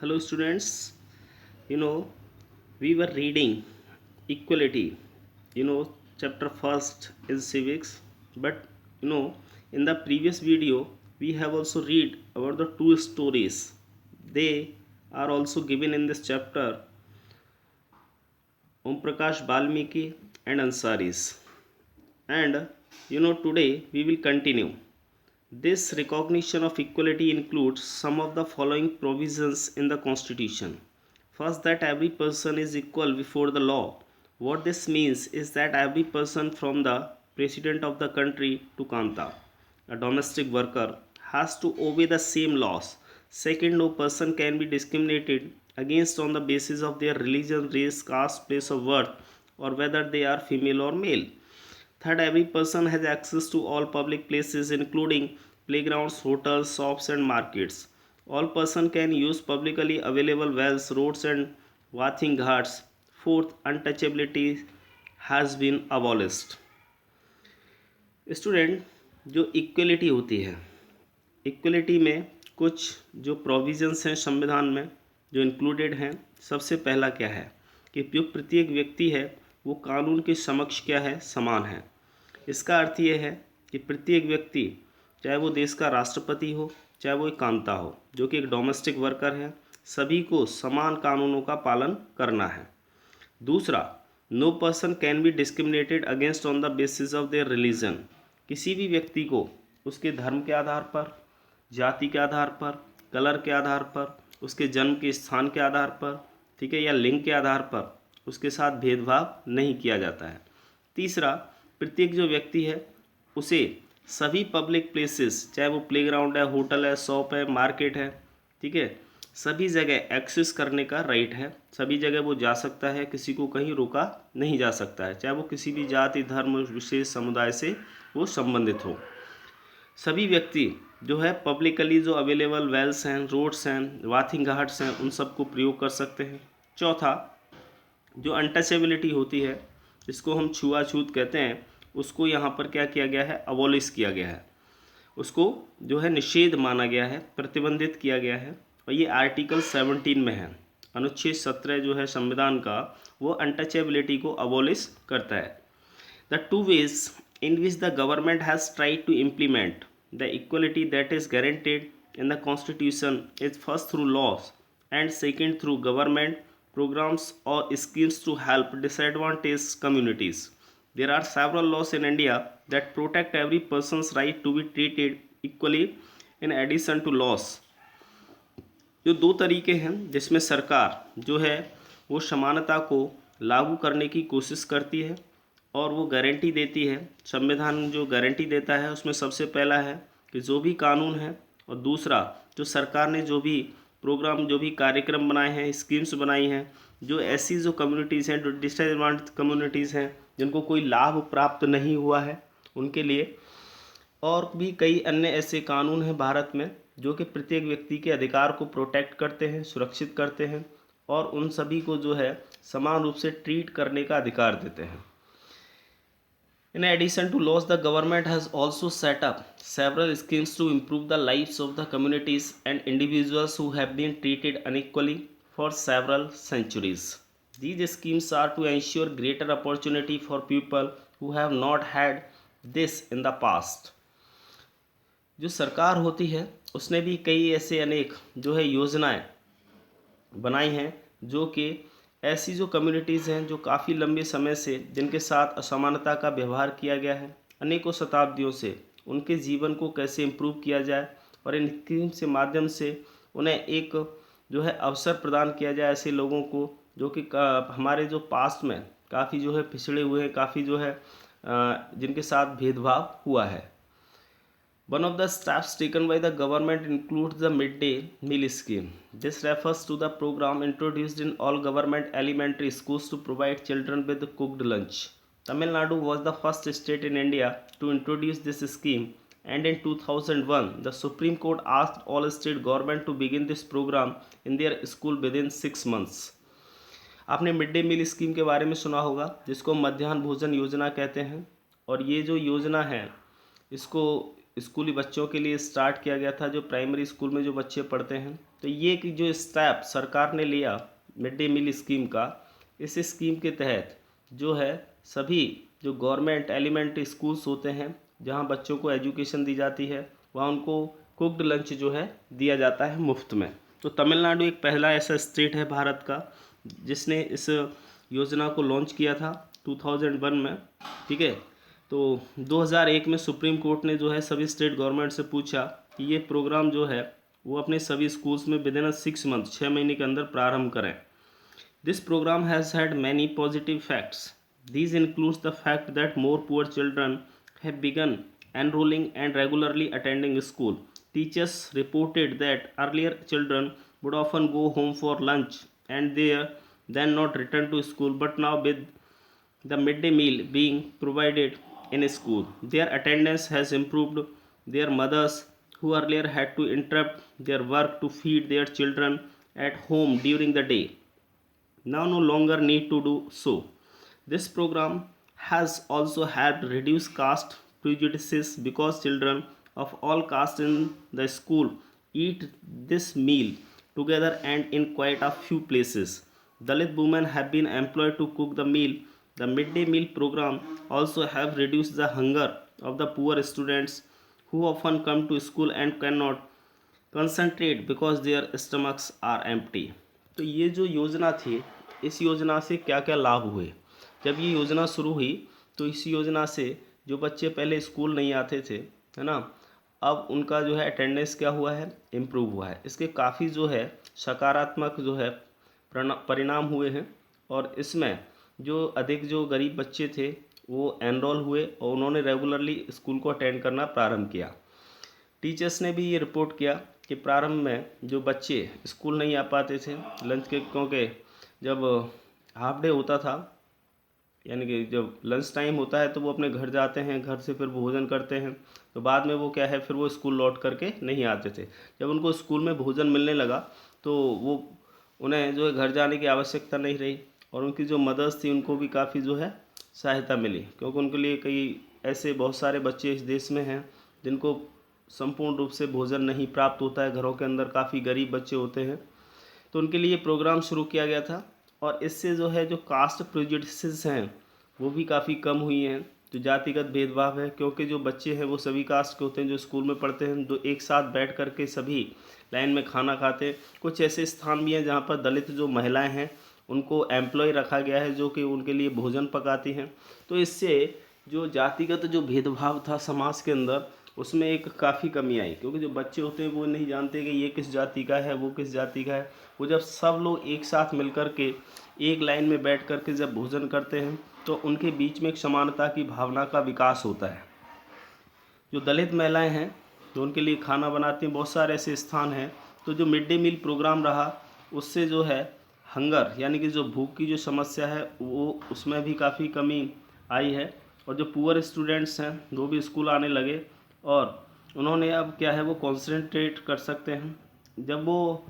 Hello, students. You know, we were reading equality, chapter first is civics, but in the previous video, we have also read about the two stories. They are also given in this chapter, Om Prakash Balmiki and Ansaris. And today we will continue. This recognition of equality includes some of the following provisions in the Constitution. First, that every person is equal before the law. What this means is that every person from the president of the country to Kanta, a domestic worker, has to obey the same laws. Second, no person can be discriminated against on the basis of their religion, race, caste, place of birth, or whether they are female or male. Third, every person has access to all public places including playgrounds, hotels, shops and markets. All person can use publicly available wells, roads and bathing ghats. Fourth, untouchability has been abolished. Student, जो equality होती है, equality में कुछ जो provisions हैं संविधान में जो इंक्लूडेड हैं। सबसे पहला क्या है कि जो प्रत्येक व्यक्ति है वो कानून के समक्ष क्या है, समान है। इसका अर्थ ये है कि प्रत्येक व्यक्ति, चाहे वो देश का राष्ट्रपति हो, चाहे वो एक कांता हो, जो कि एक डोमेस्टिक वर्कर है, सभी को समान कानूनों का पालन करना है। दूसरा, no person can be discriminated against on the basis of their religion. किसी भी व्यक्ति को उसके धर्म के आधार पर, जाति के आधार पर, कलर के आधार पर, उसके जन्म के स्थान के आधार पर, ठीक है, या लिंग के आधार पर उसके साथ भेदभाव नहीं किया जाता है। तीसरा, प्रत्येक जो व्यक्ति है उसे सभी पब्लिक प्लेसेस, चाहे वो प्लेग्राउंड है, होटल है, शॉप है, मार्केट है, ठीक है, सभी जगह एक्सेस करने का राइट है। सभी जगह वो जा सकता है, किसी को कहीं रोका नहीं जा सकता है, चाहे वो किसी भी जाति, धर्म, विशेष समुदाय से वो संबंधित हो। सभी व्यक्ति जो है पब्लिकली जो अवेलेबल वेल्स हैं, रोड्स हैं, बाथिंग घाट्स हैं, उन सब को प्रयोग कर सकते हैं। चौथा, जो अनटचेबिलिटी होती है, जिसको हम छुआछूत कहते हैं, उसको यहाँ पर क्या किया गया है, अबॉलिश किया गया है। उसको जो है निषेध माना गया है, प्रतिबंधित किया गया है, और ये आर्टिकल 17 में है। अनुच्छेद 17 जो है संविधान का, वो अनटचेबिलिटी को अबॉलिश करता है। The two ways in which the government has tried to implement the equality that is guaranteed in the constitution is first through laws and second through government programs or schemes to help disadvantaged communities. There are several laws in India that protect every person's right to be treated equally in addition to laws. जो दो तरीके हैं जिसमें सरकार जो है वो समानता को लागू करने की कोशिश करती है और वो गारंटी देती है। संविधान जो गारंटी देता है उसमें सबसे पहला है कि जो भी कानून है, और दूसरा जो सरकार ने जो भी प्रोग्राम, जो भी कार्यक्रम बनाए हैं, स्कीम्स बनाई हैं, जो ऐसी जो कम्युनिटीज़ हैं, जो डिसएडवांटेज कम्युनिटीज़ हैं, जिनको कोई लाभ प्राप्त नहीं हुआ है, उनके लिए। और भी कई अन्य ऐसे कानून हैं भारत में जो कि प्रत्येक व्यक्ति के अधिकार को प्रोटेक्ट करते हैं, सुरक्षित करते हैं, और उन सभी को जो है समान रूप से ट्रीट करने का अधिकार देते हैं। In addition to laws, the government has also set up several schemes to improve the lives of the communities and individuals who have been treated unequally for several centuries. These schemes are to ensure greater opportunity for people who have not had this in the past. जो सरकार होती है उसने भी कई ऐसे अनेक जो है योजनाएं बनाई हैं जो कि ऐसी जो कम्युनिटीज़ हैं जो काफ़ी लंबे समय से जिनके साथ असमानता का व्यवहार किया गया है अनेकों शताब्दियों से, उनके जीवन को कैसे इम्प्रूव किया जाए और इन स्कीम से माध्यम से उन्हें एक जो है अवसर प्रदान किया जाए ऐसे लोगों को जो कि हमारे जो पास्ट में काफ़ी जो है पिछड़े हुए हैं, काफ़ी जो है जिनके साथ भेदभाव हुआ है। One of the steps taken by the government includes the midday meal scheme. This refers to the program introduced in all government elementary schools to provide children with cooked lunch. Tamil Nadu was the first state in India to introduce this scheme, and in 2001 the Supreme Court asked all state government to begin this program in their school within 6 months. आपने mid day meal scheme के बारे में सुना होगा, जिसको मध्याह्न भोजन योजना कहते हैं। और ये जो योजना है इसको स्कूली बच्चों के लिए स्टार्ट किया गया था, जो प्राइमरी स्कूल में जो बच्चे पढ़ते हैं, तो ये कि जो स्टेप सरकार ने लिया मिड डे मील स्कीम का, इस स्कीम के तहत जो है सभी जो गवर्नमेंट एलिमेंट्री स्कूल्स होते हैं जहाँ बच्चों को एजुकेशन दी जाती है, वहाँ उनको कुक्ड लंच जो है दिया जाता है मुफ्त में। तो तमिलनाडु एक पहला ऐसा स्टेट है भारत का जिसने इस योजना को लॉन्च किया था 2001 में। ठीक है, तो 2001 में सुप्रीम कोर्ट ने जो है सभी स्टेट गवर्नमेंट से पूछा कि ये प्रोग्राम जो है वो अपने सभी स्कूल्स में विदिन 6 मंथ 6 महीने के अंदर प्रारंभ करें। This program has had many positive facts. These includes the fact that more poor children have begun enrolling and regularly attending school. Teachers reported that earlier children would often go home for lunch and there then not return to school, but now with the midday meal being provided in school, their attendance has improved. Their mothers who earlier had to interrupt their work to feed their children at home during the day now no longer need to do so. This program has also helped reduce caste prejudices because children of all castes in the school eat this meal together and in quite a few places. Dalit women have been employed to cook the meal. The midday meal program also have reduced the hunger of the poor students who often come to school and cannot concentrate because their stomachs are empty. तो ये जो योजना थी, इस योजना से क्या क्या लाभ हुए। जब ये योजना शुरू हुई तो इस योजना से जो बच्चे पहले स्कूल नहीं आते थे, है ना, अब उनका जो है अटेंडेंस क्या हुआ है, इम्प्रूव हुआ है। इसके काफ़ी जो है सकारात्मक जो है परिणाम हुए हैं और इसमें जो अधिक जो गरीब बच्चे थे वो एनरोल हुए और उन्होंने रेगुलरली स्कूल को अटेंड करना प्रारंभ किया। टीचर्स ने भी ये रिपोर्ट किया कि प्रारंभ में जो बच्चे स्कूल नहीं आ पाते थे लंच के, क्योंकि जब हाफ डे होता था यानी कि जब लंच टाइम होता है तो वो अपने घर जाते हैं, घर से फिर भोजन करते हैं, तो बाद में वो क्या है फिर वो स्कूल लौट करके नहीं आते थे। जब उनको स्कूल में भोजन मिलने लगा तो वो उन्हें जो है घर जाने की आवश्यकता नहीं रही और उनकी जो मदर्स थी उनको भी काफ़ी जो है सहायता मिली, क्योंकि उनके लिए कई ऐसे बहुत सारे बच्चे इस देश में हैं जिनको संपूर्ण रूप से भोजन नहीं प्राप्त होता है, घरों के अंदर काफ़ी गरीब बच्चे होते हैं, तो उनके लिए प्रोग्राम शुरू किया गया था। और इससे जो है जो कास्ट प्रेजुडिसेस हैं वो भी काफ़ी कम हुई हैं, जो जातिगत भेदभाव है, क्योंकि जो बच्चे हैं वो सभी कास्ट के होते हैं जो स्कूल में पढ़ते हैं, दो एक साथ बैठ कर के सभी लाइन में खाना खाते हैं। कुछ ऐसे स्थान भी हैं जहाँ पर दलित जो महिलाएं हैं उनको एम्प्लॉय रखा गया है जो कि उनके लिए भोजन पकाती हैं। तो इससे जो जातिगत जो भेदभाव था समाज के अंदर उसमें एक काफ़ी कमी आई, क्योंकि जो बच्चे होते हैं वो नहीं जानते कि ये किस जाति का है वो किस जाति का है। वो जब सब लोग एक साथ मिलकर के एक लाइन में बैठ कर के जब भोजन करते हैं तो उनके बीच में एक समानता की भावना का विकास होता है। जो दलित महिलाएं हैं तो उनके लिए खाना बनाती हैं, बहुत सारे ऐसे स्थान हैं। तो जो मिड डे मील प्रोग्राम रहा उससे जो है हंगर यानी कि जो भूख की जो समस्या है वो उसमें भी काफ़ी कमी आई है और जो पुअर स्टूडेंट्स हैं वो भी स्कूल आने लगे और उन्होंने अब क्या है वो कॉन्सेंट्रेट कर सकते हैं। जब वो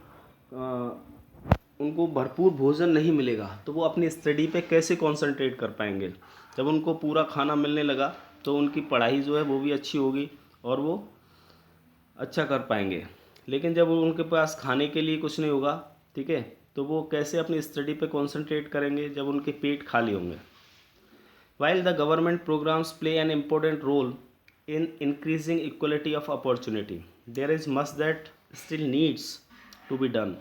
उनको भरपूर भोजन नहीं मिलेगा तो वो अपनी स्टडी पे कैसे कंसंट्रेट कर पाएंगे। जब उनको पूरा खाना मिलने लगा तो उनकी पढ़ाई जो है वो भी अच्छी होगी और वो अच्छा कर पाएंगे। लेकिन जब उनके पास खाने के लिए कुछ नहीं होगा, ठीक है, तो वो कैसे अपनी स्टडी पे कंसंट्रेट करेंगे जब उनके पेट खाली होंगे। While the government programs play an important role in increasing equality of opportunity, there is much that still needs to be done.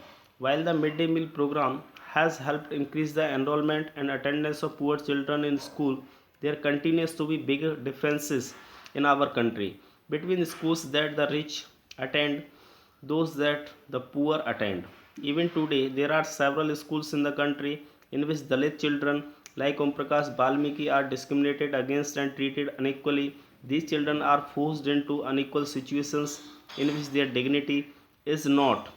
While the midday meal program has helped increase the enrollment and attendance of poor children in school, there continues to be big differences in our country between schools that the rich attend those that the poor attend. Even today, there are several schools in the country in which Dalit children like Om Prakash Balmiki are discriminated against and treated unequally. These children are forced into unequal situations in which their dignity is not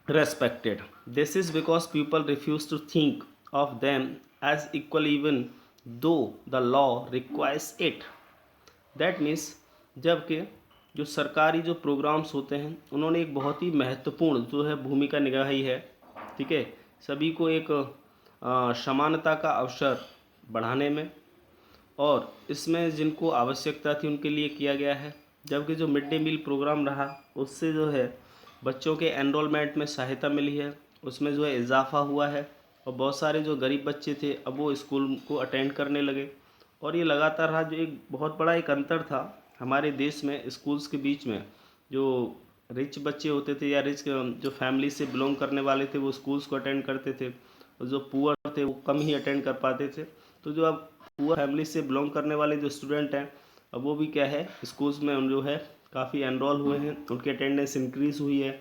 respected. This is because people refuse to think of them as equal even though the law requires it. That means जबकि जो सरकारी जो programmes होते हैं उन्होंने एक बहुत ही महत्वपूर्ण जो है भूमिका निभाई है, ठीक है, सभी को एक समानता का अवसर बढ़ाने में और इसमें जिनको आवश्यकता थी उनके लिए किया गया है। जबकि जो मिड डे मील प्रोग्राम रहा उससे जो है बच्चों के एनरोलमेंट में सहायता मिली है, उसमें जो है इजाफा हुआ है और बहुत सारे जो गरीब बच्चे थे अब वो स्कूल को अटेंड करने लगे। और ये लगातार रहा, जो एक बहुत बड़ा एक अंतर था हमारे देश में स्कूल्स के बीच में। जो रिच बच्चे होते थे या रिच जो फैमिली से बिलोंग करने वाले थे वो स्कूल्स को अटेंड करते थे, और जो पुअर थे वो कम ही अटेंड कर पाते थे। तो जो अब पुअर फैमिली से बिलोंग करने वाले जो स्टूडेंट हैं अब वो भी क्या है स्कूल्स में जो है काफ़ी एनरोल हुए हैं, उनकी अटेंडेंस इंक्रीज़ हुई है।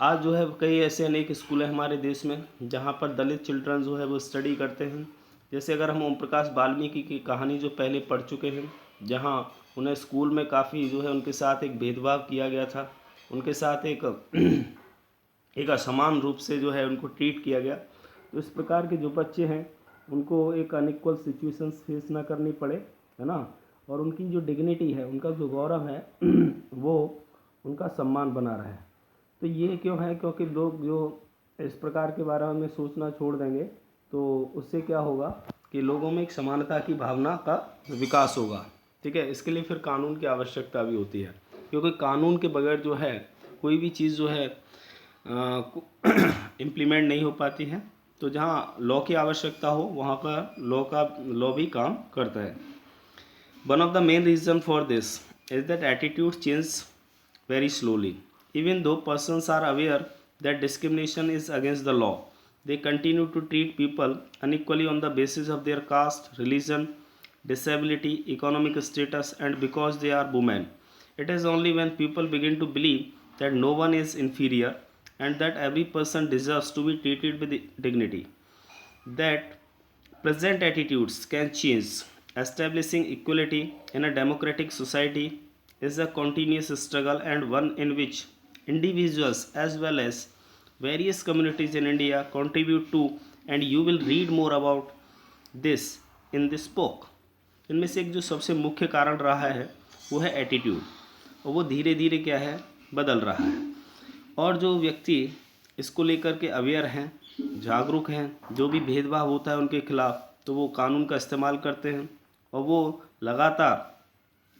आज जो है कई ऐसे अनेक स्कूल हैं हमारे देश में जहाँ पर दलित चिल्ड्रन जो है वो स्टडी करते हैं। जैसे अगर हम ओम प्रकाश वाल्मीकि की कहानी जो पहले पढ़ चुके हैं, जहाँ उन्हें स्कूल में काफ़ी जो है उनके साथ एक भेदभाव किया गया था, उनके साथ एक एक असमान रूप से जो है उनको ट्रीट किया गया। तो इस प्रकार के जो बच्चे हैं उनको एक अनइक्वल सिचुएशंस फेस ना करनी पड़े, है ना, और उनकी जो डिग्निटी है, उनका जो गौरव है वो उनका सम्मान बना रहे। तो ये क्यों है? क्योंकि लोग जो इस प्रकार के बारे में सोचना छोड़ देंगे तो उससे क्या होगा कि लोगों में एक समानता की भावना का विकास होगा। ठीक है, इसके लिए फिर कानून की आवश्यकता भी होती है, क्योंकि कानून के बगैर जो है कोई भी चीज़ जो है इम्प्लीमेंट नहीं हो पाती है। तो जहाँ लॉ की आवश्यकता हो वहाँ पर लॉ भी काम करता है। One of the main reason for this is that attitude change very slowly. Even though persons are aware that discrimination is against the law, they continue to treat people unequally on the basis of their caste, religion, disability, economic status, and because they are women. It is only when people begin to believe that no one is inferior and that every person deserves to be treated with dignity that present attitudes can change. Establishing equality in a democratic society is a continuous struggle and one in which individuals as well as various communities in India contribute to, and you will read more about this in this book. इनमें से एक जो सबसे मुख्य कारण रहा है वो है एटीट्यूड, और वो धीरे धीरे क्या है बदल रहा है। और जो व्यक्ति इसको लेकर के अवेयर हैं, जागरूक हैं, जो भी भेदभाव होता है उनके खिलाफ, तो वो कानून का इस्तेमाल करते हैं और वो लगातार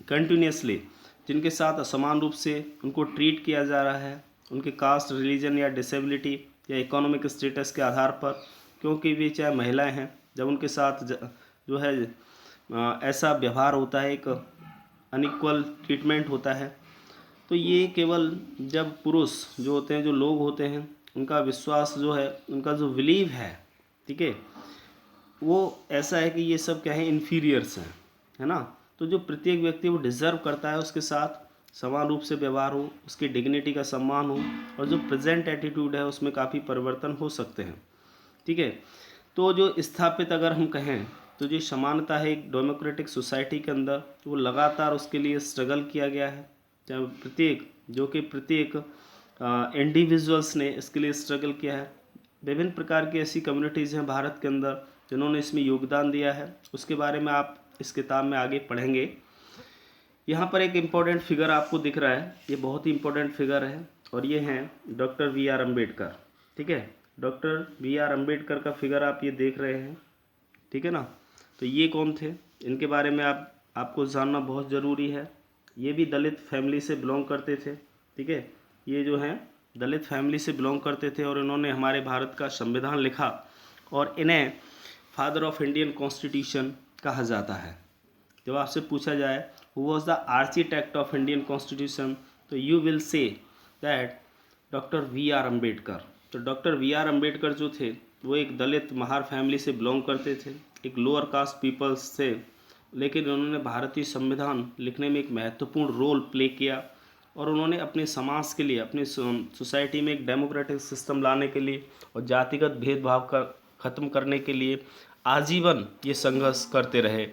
कंटिन्यूसली जिनके साथ असमान रूप से उनको ट्रीट किया जा रहा है, उनके कास्ट, रिलीजन या डिसेबिलिटी या इकोनॉमिक स्टेटस के आधार पर, क्योंकि वे चाहे महिलाएं हैं, जब उनके साथ जो है ऐसा व्यवहार होता है, एक अनइक्वल ट्रीटमेंट होता है, तो ये केवल जब पुरुष जो होते हैं, जो लोग होते हैं, उनका विश्वास जो है, उनका जो बिलीव है, ठीक है, वो ऐसा है कि ये सब क्या है इन्फीरियर्स हैं, है ना। तो जो प्रत्येक व्यक्ति वो डिज़र्व करता है उसके साथ समान रूप से व्यवहार हो, उसकी डिग्निटी का सम्मान हो, और जो प्रेजेंट एटीट्यूड है उसमें काफ़ी परिवर्तन हो सकते हैं। ठीक है, तो जो स्थापित अगर हम कहें तो जो समानता है एक डेमोक्रेटिक सोसाइटी के अंदर, वो लगातार उसके लिए स्ट्रगल किया गया है। चाहे प्रत्येक इंडिविजुअल्स ने इसके लिए स्ट्रगल किया है। विभिन्न प्रकार की ऐसी कम्युनिटीज़ हैं भारत के अंदर जिन्होंने इसमें योगदान दिया है, उसके बारे में आप इस किताब में आगे पढ़ेंगे। यहाँ पर एक इम्पॉर्टेंट फिगर आपको दिख रहा है, ये बहुत ही इम्पोर्टेंट फिगर है, और ये हैं डॉक्टर वी.आर. अम्बेडकर। ठीक है, डॉक्टर वी.आर. अम्बेडकर का फिगर आप ये देख रहे हैं, ठीक है ना। तो ये कौन थे, इनके बारे में आपको जानना बहुत ज़रूरी है। ये भी दलित फैमिली से बिलोंग करते थे। ठीक है, ये जो हैं दलित फैमिली से बिलोंग करते थे और इन्होंने हमारे भारत का संविधान लिखा, और इन्हें फादर ऑफ इंडियन कॉन्स्टिट्यूशन कहा जाता है। जब आपसे पूछा जाए who was the architect of Indian constitution, तो you will say that doctor V R. Ambedkar. तो डॉक्टर वी.आर. अम्बेडकर जो थे वो एक दलित महार फैमिली से बिलोंग करते थे, एक लोअर कास्ट पीपल्स थे, लेकिन उन्होंने भारतीय संविधान लिखने में एक महत्वपूर्ण रोल प्ले किया, और उन्होंने अपने समाज के लिए, अपनी सोसाइटी में एक डेमोक्रेटिक सिस्टम लाने के लिए और जातिगत भेदभाव का ख़त्म करने के लिए आजीवन ये संघर्ष करते रहे।